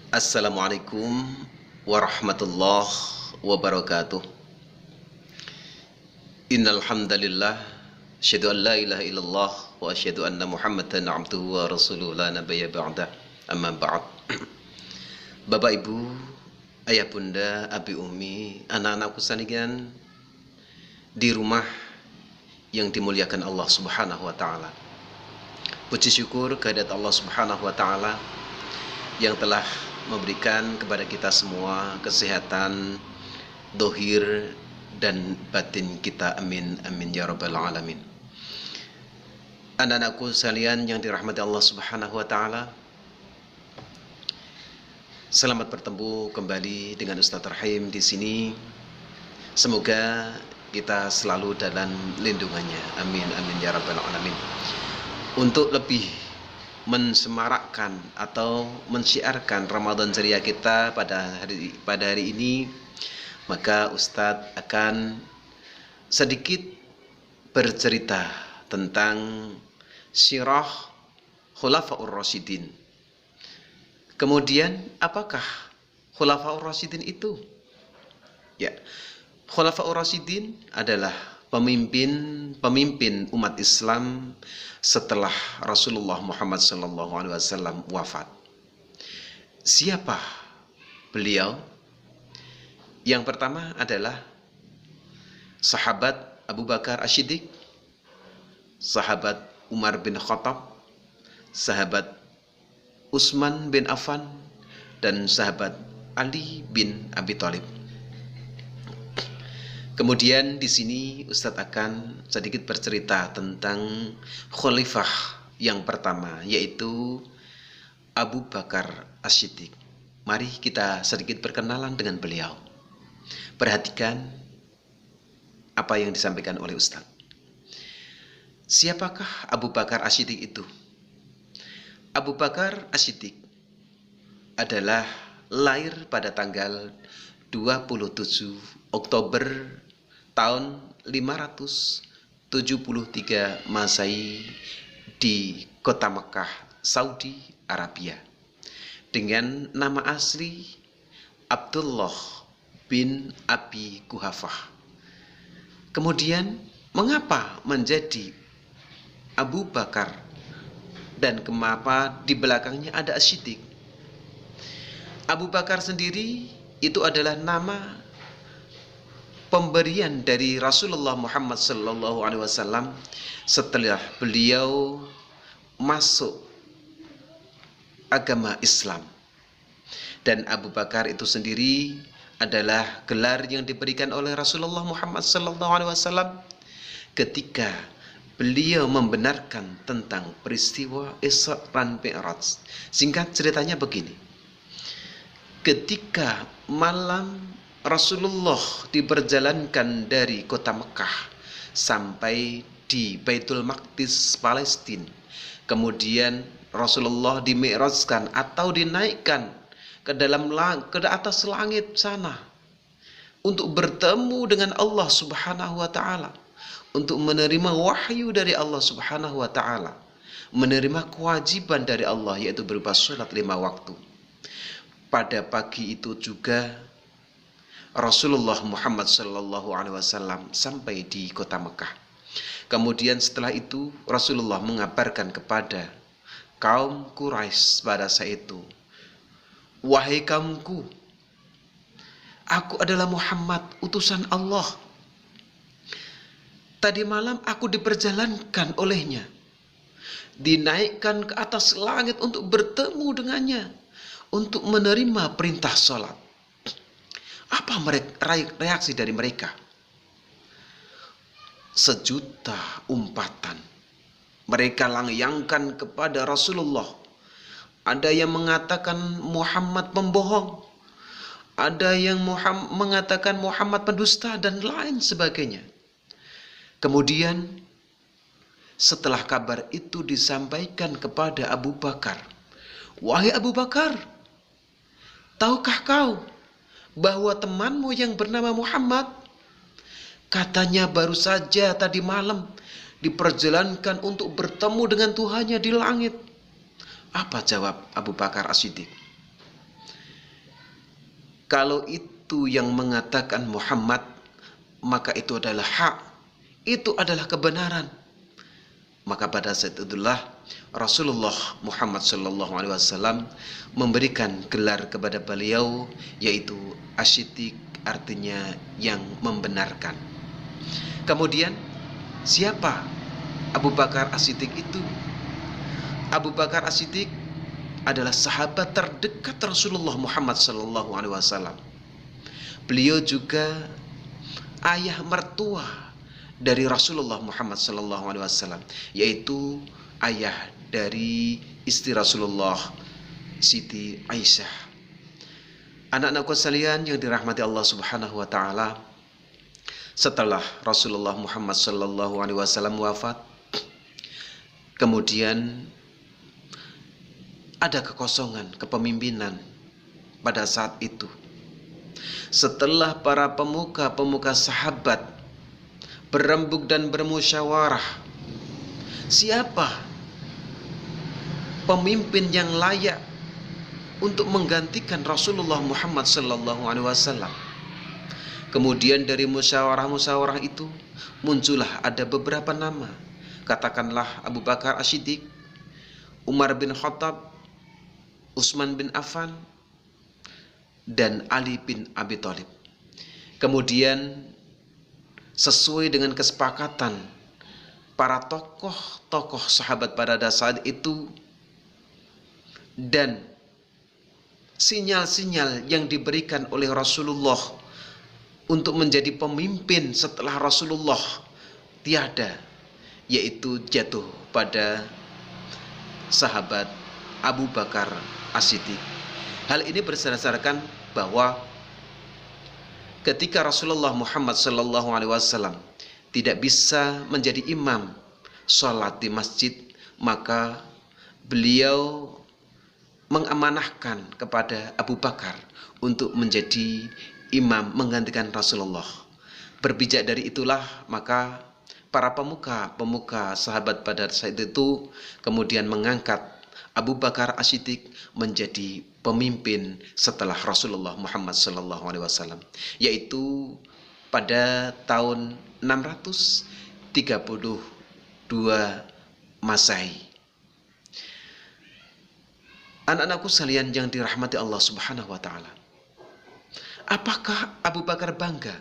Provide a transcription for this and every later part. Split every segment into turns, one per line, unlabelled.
Assalamualaikum warahmatullahi wabarakatuh. Innal hamdalillah asyhadu an la ilaha illallah wa asyhadu anna Muhammadan abduhu wa rasuluhu la nabiyya ba'da. Amma ba'd. Bapak Ibu, ayah bunda, abi umi, anak-anakku sekalian di rumah yang dimuliakan Allah Subhanahu wa taala. Puji syukur kehadirat Allah Subhanahu wa taala yang telah memberikan kepada kita semua kesehatan dohir dan batin kita, amin amin ya rabbal alamin. Anak-anakku sekalian yang dirahmati Allah Subhanahu wa taala, selamat bertemu kembali dengan Ustaz Rahim di sini. Semoga kita selalu dalam lindungannya, amin amin ya rabbal alamin. Untuk lebih mensemarakkan atau mensyiarkan Ramadan ceria kita pada hari ini, maka Ustadz akan sedikit bercerita tentang sirah Khulafaur Rasyidin. Kemudian apakah Khulafaur Rasyidin itu? Ya, Khulafaur Rasyidin adalah pemimpin umat Islam setelah Rasulullah Muhammad SAW wafat. Siapa beliau? Yang pertama adalah sahabat Abu Bakar As-Siddiq, sahabat Umar bin Khattab, sahabat Utsman bin Affan, dan sahabat Ali bin Abi Thalib. Kemudian di sini Ustadz akan sedikit bercerita tentang khalifah yang pertama, yaitu Abu Bakar As-Siddiq. Mari kita sedikit berkenalan dengan beliau. Perhatikan apa yang disampaikan oleh Ustadz. Siapakah Abu Bakar As-Siddiq itu? Abu Bakar As-Siddiq adalah lahir pada tanggal 27 Oktober tahun 573 Masehi di kota Mekah, Saudi Arabia, dengan nama asli Abdullah bin Abi Quhafah. Kemudian mengapa menjadi Abu Bakar dan kenapa di belakangnya ada As-Siddiq? Abu Bakar sendiri itu adalah nama pemberian dari Rasulullah Muhammad SAW setelah beliau masuk agama Islam. Dan Abu Bakar itu sendiri adalah gelar yang diberikan oleh Rasulullah Muhammad SAW ketika beliau membenarkan tentang peristiwa Isra dan Mi'raj. Singkat ceritanya begini. Ketika malam Rasulullah diperjalankan dari kota Mekah sampai di Baitul Maqdis, Palestina. Kemudian Rasulullah dimi'rajkan atau dinaikkan ke atas langit sana untuk bertemu dengan Allah Subhanahu wa taala, untuk menerima wahyu dari Allah Subhanahu wa taala, menerima kewajiban dari Allah yaitu berupa salat 5 waktu. Pada pagi itu juga Rasulullah Muhammad SAW sampai di kota Mekah. Kemudian setelah itu Rasulullah mengabarkan kepada kaum Quraisy pada saat itu, wahai kaumku, aku adalah Muhammad, utusan Allah. Tadi malam aku diperjalankan olehnya, dinaikkan ke atas langit untuk bertemu dengannya, untuk menerima perintah sholat. Apa reaksi dari mereka? Sejuta umpatan. Mereka langyangkan kepada Rasulullah. Ada yang mengatakan Muhammad pembohong, ada yang mengatakan Muhammad pendusta, dan lain sebagainya. Kemudian setelah kabar itu disampaikan kepada Abu Bakar, wahai Abu Bakar, tahukah kau bahwa temanmu yang bernama Muhammad katanya baru saja tadi malam diperjalankan untuk bertemu dengan Tuhannya di langit? Apa jawab Abu Bakar As-Siddiq? Kalau itu yang mengatakan Muhammad, maka itu adalah hak, itu adalah kebenaran. Maka pada saat itulah Rasulullah Muhammad SAW memberikan gelar kepada beliau, yaitu Asy-Siddiq, artinya yang membenarkan. Kemudian siapa Abu Bakar As-Siddiq itu? Abu Bakar As-Siddiq adalah sahabat terdekat Rasulullah Muhammad SAW. Beliau juga ayah mertua dari Rasulullah Muhammad SAW, yaitu ayah dari istri Rasulullah, Siti Aisyah. Anak-anakku sekalian yang dirahmati Allah Subhanahu wa taala, setelah Rasulullah Muhammad SAW wafat, kemudian ada kekosongan kepemimpinan pada saat itu. Setelah para pemuka sahabat berembuk dan bermusyawarah, siapa pemimpin yang layak untuk menggantikan Rasulullah Muhammad SAW. Kemudian dari musyawarah itu muncullah ada beberapa nama. Katakanlah Abu Bakar As-Siddiq, Umar bin Khattab, Utsman bin Affan, dan Ali bin Abi Thalib. Kemudian sesuai dengan kesepakatan para tokoh sahabat pada saat itu dan sinyal-sinyal yang diberikan oleh Rasulullah untuk menjadi pemimpin setelah Rasulullah tiada, yaitu jatuh pada sahabat Abu Bakar As-Siddiq. Hal ini berdasarkan bahwa ketika Rasulullah Muhammad SAW tidak bisa menjadi imam sholat di masjid, maka beliau mengamanahkan kepada Abu Bakar untuk menjadi imam menggantikan Rasulullah. Berbijak dari itulah maka para pemuka sahabat pada saat itu kemudian mengangkat Abu Bakar As-Siddiq menjadi pemimpin setelah Rasulullah Muhammad SAW, yaitu pada tahun 632 Masehi. Anak-anakku sekalian yang dirahmati Allah Subhanahu wa taala, apakah Abu Bakar bangga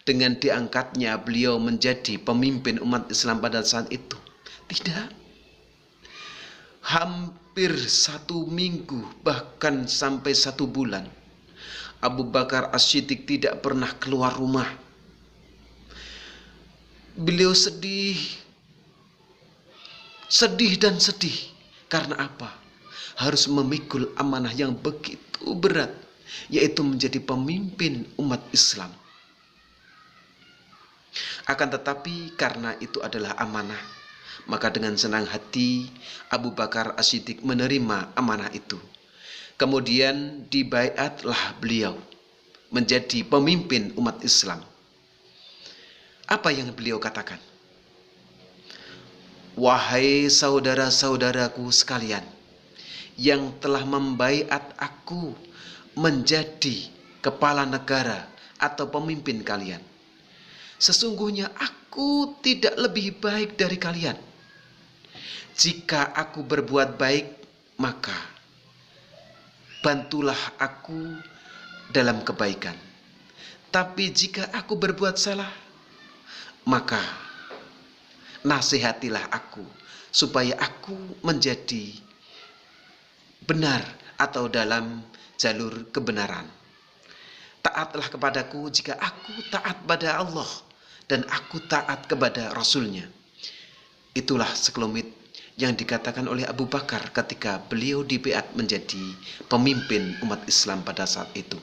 dengan diangkatnya beliau menjadi pemimpin umat Islam pada saat itu? Tidak. Hampir 1 minggu, bahkan sampai 1 bulan, Abu Bakar As-Siddiq tidak pernah keluar rumah. Beliau sedih dan sedih. Karena apa? Harus memikul amanah yang begitu berat, yaitu menjadi pemimpin umat Islam. Akan tetapi karena itu adalah amanah, maka dengan senang hati Abu Bakar As-Siddiq menerima amanah itu. Kemudian dibaiatlah beliau menjadi pemimpin umat Islam. Apa yang beliau katakan? Wahai saudara-saudaraku sekalian yang telah membaiat aku menjadi kepala negara atau pemimpin kalian, sesungguhnya aku tidak lebih baik dari kalian. Jika aku berbuat baik, maka bantulah aku dalam kebaikan. Tapi jika aku berbuat salah, maka nasihatilah aku supaya aku menjadi benar atau dalam jalur kebenaran. Taatlah kepadaku jika aku taat pada Allah dan aku taat kepada Rasulnya. Itulah sekelumit yang dikatakan oleh Abu Bakar ketika beliau dibaiat menjadi pemimpin umat Islam pada saat itu.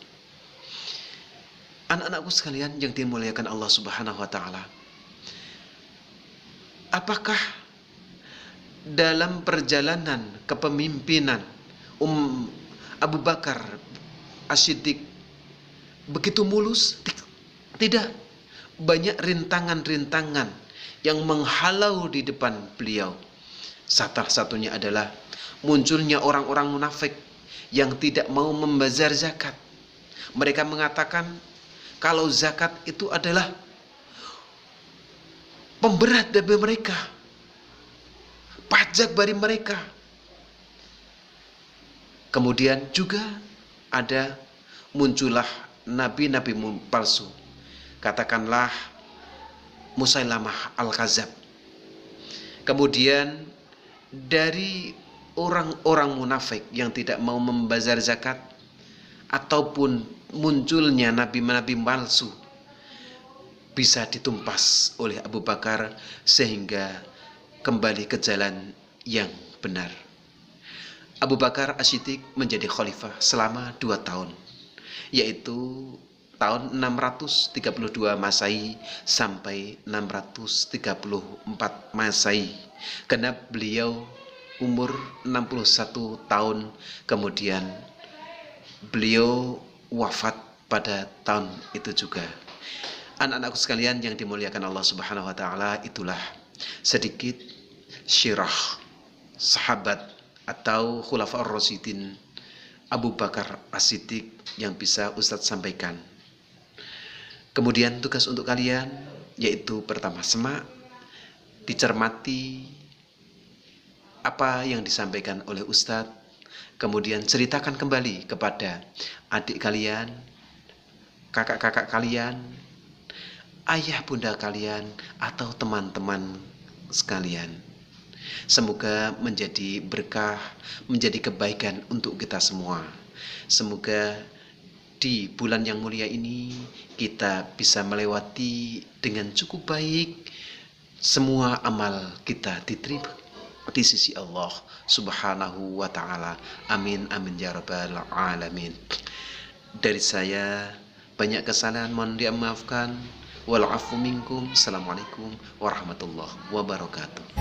Anak-anakku sekalian yang dimuliakan Allah Subhanahu wa taala, apakah dalam perjalanan kepemimpinan Abu Bakar As-Siddiq begitu mulus? Tidak. Banyak rintangan-rintangan yang menghalau di depan beliau. Salah satunya adalah munculnya orang-orang munafik yang tidak mau membazar zakat. Mereka mengatakan kalau zakat itu adalah pemberat bagi mereka, pajak bagi mereka. Kemudian juga muncullah nabi-nabi palsu. Katakanlah Musailamah Al-Kadzab. Kemudian dari orang-orang munafik yang tidak mau membazar zakat, ataupun munculnya nabi-nabi palsu, bisa ditumpas oleh Abu Bakar sehingga kembali ke jalan yang benar. Abu Bakar As-Siddiq menjadi khalifah selama 2 tahun, yaitu tahun 632 Masehi sampai 634 Masehi. Karena beliau umur 61 tahun, kemudian beliau wafat pada tahun itu juga. Anak-anakku sekalian yang dimuliakan Allah Subhanahu wa taala, itulah sedikit syirah sahabat atau Khulafaur Rasyidin Abu Bakar As-Siddiq yang bisa Ustadz sampaikan. Kemudian tugas untuk kalian yaitu pertama, semak, dicermati apa yang disampaikan oleh Ustadz, kemudian ceritakan kembali kepada adik kalian, kakak-kakak kalian, ayah bunda kalian, atau teman-teman sekalian. Semoga menjadi berkah, menjadi kebaikan untuk kita semua. Semoga di bulan yang mulia ini kita bisa melewati dengan cukup baik, semua amal kita diterima di sisi Allah Subhanahu wa ta'ala. Amin amin ya rabbal alamin. Dari saya banyak kesalahan, mohon dimaafkan. Wal afu minkum. Assalamualaikum warahmatullahi wabarakatuh.